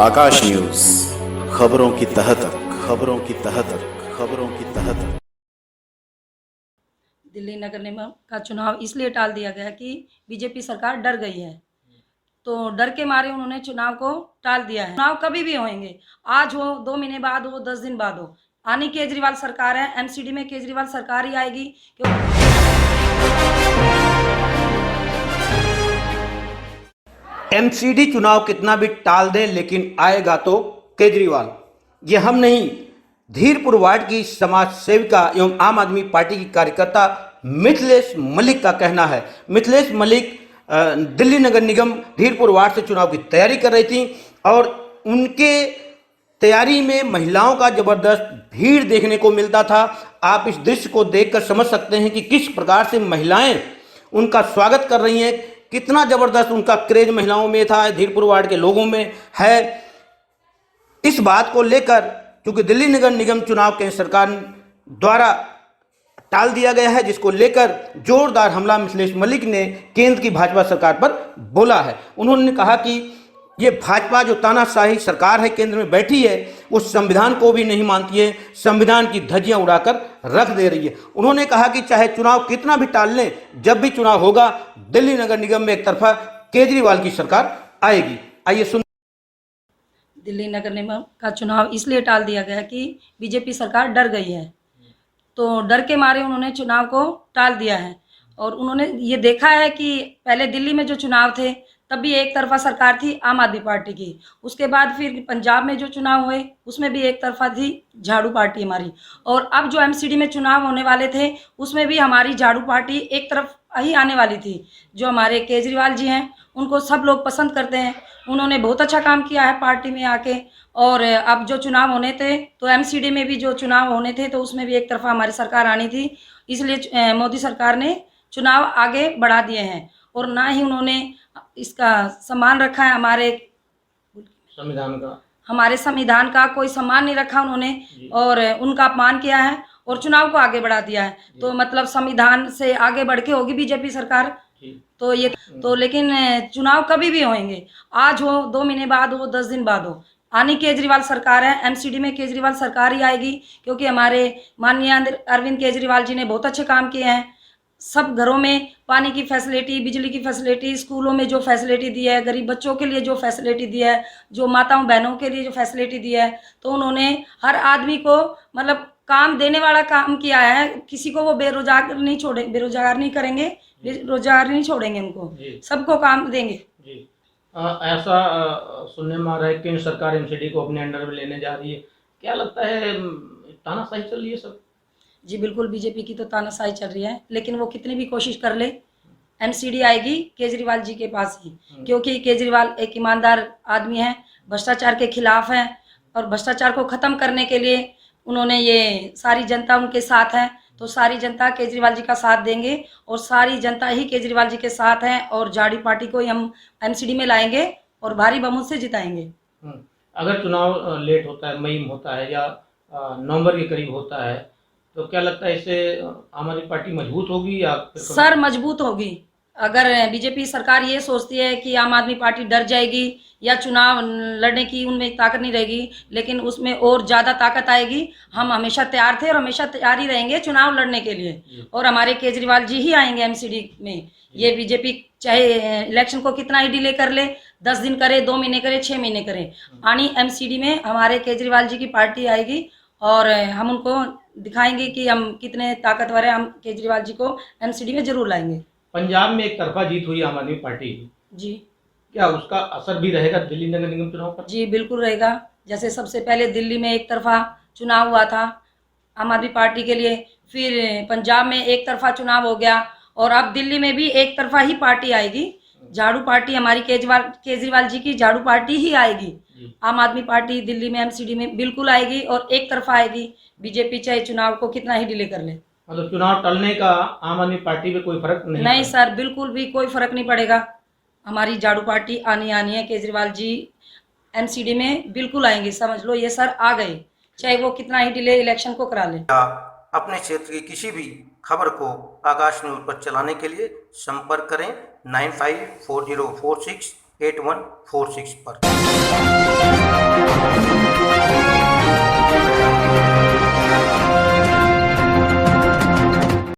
आकाश news, खबरों की तह तक, खबरों की तह तक, खबरों की तह तक। दिल्ली नगर निगम का चुनाव इसलिए टाल दिया गया कि बीजेपी सरकार डर गई है, तो डर के मारे उन्होंने चुनाव को टाल दिया है। चुनाव कभी भी होंगे, आज हो, 2 महीने बाद हो, 10 दिन बाद हो, आनी केजरीवाल सरकार है। एमसीडी में केजरीवाल सरकार ही आएगी। एमसीडी चुनाव कितना भी टाल दें लेकिन आएगा तो केजरीवाल। ये हम नहीं, धीरपुर वार्ड की समाज सेविका एवं आम आदमी पार्टी की कार्यकर्ता मिथिलेश मलिक का कहना है। मिथिलेश मलिक दिल्ली नगर निगम धीरपुर वार्ड से चुनाव की तैयारी कर रही थी और उनके तैयारी में महिलाओं का जबरदस्त भीड़ देखने को मिलता था। आप इस दृश्य को देखकर समझ सकते हैं कि किस प्रकार से महिलाएं उनका स्वागत कर रही हैं, कितना जबरदस्त उनका क्रेज महिलाओं में था, धीरपुर वार्ड के लोगों में है। इस बात को लेकर क्योंकि दिल्ली नगर निगम चुनाव केंद्र सरकार द्वारा टाल दिया गया है, जिसको लेकर जोरदार हमला मिथिलेश मलिक ने केंद्र की भाजपा सरकार पर बोला है। उन्होंने कहा कि ये भाजपा जो तानाशाही सरकार है केंद्र में बैठी है, वो संविधान को भी नहीं मानती है, संविधान की धज्जियां उड़ाकर रख दे रही है। उन्होंने कहा कि चाहे चुनाव कितना भी टाल लें, जब भी चुनाव होगा दिल्ली नगर निगम में एक तरफा केजरीवाल की सरकार आएगी। आइए सुन। दिल्ली नगर निगम का चुनाव इसलिए टाल दिया गया कि बीजेपी सरकार डर गई है, तो डर के मारे उन्होंने चुनाव को टाल दिया है। और उन्होंने ये देखा है कि पहले दिल्ली में जो चुनाव थे तब भी एक तरफा सरकार थी आम आदमी पार्टी की, उसके बाद फिर पंजाब में जो चुनाव हुए उसमें भी एक तरफा थी झाड़ू पार्टी हमारी, और अब जो एमसीडी में चुनाव होने वाले थे उसमें भी हमारी झाड़ू पार्टी एक तरफ ही आने वाली थी। जो हमारे केजरीवाल जी हैं उनको सब लोग पसंद करते हैं, उन्होंने बहुत अच्छा काम किया है पार्टी में आके। और अब जो चुनाव होने थे तो एमसीडी में भी जो चुनाव होने थे तो उसमें भी एक तरफा हमारी सरकार आनी थी, इसलिए मोदी सरकार ने चुनाव आगे बढ़ा दिए हैं। और ना ही उन्होंने इसका सम्मान रखा है, हमारे संविधान का कोई सम्मान नहीं रखा उन्होंने, और उनका अपमान किया है और चुनाव को आगे बढ़ा दिया है। तो मतलब संविधान से आगे बढ़ के होगी बीजेपी सरकार। तो ये तो लेकिन चुनाव कभी भी होंगे, आज हो, 2 महीने बाद हो, 10 दिन बाद हो, आनी केजरीवाल सरकार है। एमसीडी में केजरीवाल सरकार ही आएगी, क्योंकि हमारे माननीय अरविंद केजरीवाल जी ने बहुत अच्छे काम किए हैं। सब घरों में पानी की फैसिलिटी, बिजली की फैसिलिटी, स्कूलों में जो फैसिलिटी दी है, गरीब बच्चों के लिए जो फैसिलिटी दी है, जो माताओं बहनों के लिए जो फैसिलिटी दी है, तो उन्होंने हर आदमी को मतलब काम देने वाला काम किया है। किसी को वो बेरोजगार नहीं करेंगे, रोजगार नहीं छोड़ेंगे, उनको सबको काम देंगे। ऐसा सुनने में आ रहा है कि केंद्र सरकार एमसीडी को अपने अंडर में लेने जा रही है, क्या लगता है तानाशाही चल रही है सब? जी बिल्कुल, बीजेपी की तो तानाशाही चल रही है, लेकिन वो कितनी भी कोशिश कर ले एमसीडी आएगी केजरीवाल जी के पास ही, क्योंकि केजरीवाल एक ईमानदार आदमी है, भ्रष्टाचार के खिलाफ है, और भ्रष्टाचार को खत्म करने के लिए उन्होंने ये सारी जनता उनके साथ है, तो सारी जनता केजरीवाल जी का साथ देंगे और सारी जनता ही केजरीवाल जी के साथ है, और झाड़ी पार्टी को ही हम एमसीडी में लाएंगे और भारी बहुमत से जिताएंगे। अगर चुनाव लेट होता है, मई में होता है या नवंबर के करीब होता है, तो क्या लगता है इससे आम आदमी पार्टी मजबूत होगी या सर मजबूत होगी? अगर बीजेपी सरकार ये सोचती है कि आम आदमी पार्टी डर जाएगी या चुनाव लड़ने की उनमें ताकत नहीं रहेगी, लेकिन उसमें और ज़्यादा ताकत आएगी। हम हमेशा तैयार थे और हमेशा तैयार ही रहेंगे चुनाव लड़ने के लिए, और हमारे केजरीवाल जी ही आएंगे एमसीडी में। ये बीजेपी चाहे इलेक्शन को कितना ही डिले कर ले, 10 दिन करे, 2 महीने करे, 6 महीने करे, आनी एमसीडी में हमारे केजरीवाल जी की पार्टी आएगी, और हम उनको दिखाएंगे कि हम कितने ताकतवर हैं। हम केजरीवाल जी को एमसीडी में जरूर लाएंगे। पंजाब में एक तरफा जीत हुई आम आदमी पार्टी की, जी क्या उसका असर भी रहेगा दिल्ली नगर निगम चुनाव पर? जी बिल्कुल रहेगा। जैसे सबसे पहले दिल्ली में एक तरफा चुनाव हुआ था आम आदमी पार्टी के लिए, फिर पंजाब में एक तरफा चुनाव हो गया, और अब दिल्ली में भी एक तरफा ही पार्टी आएगी। झाड़ू पार्टी हमारी केजरीवाल जी की झाड़ू पार्टी ही आएगी। आम आदमी पार्टी दिल्ली में एमसीडी में बिल्कुल आएगी और एक तरफा आएगी। बीजेपी चाहे चुनाव को कितना ही डिले कर ले, मतलब चुनाव टलने का आम आदमी पार्टी पे कोई फर्क नहीं सर, बिल्कुल भी कोई फर्क नहीं पड़ेगा। हमारी झाड़ू पार्टी आनी है, केजरीवाल जी एमसीडी में बिल्कुल आएंगे, समझ लो ये सर आ गए, चाहे वो कितना ही डिले इलेक्शन को करा ले। अपने क्षेत्र की किसी भी खबर को आकाश न्यूज पर चलाने के लिए संपर्क करें 954046 8146 पर।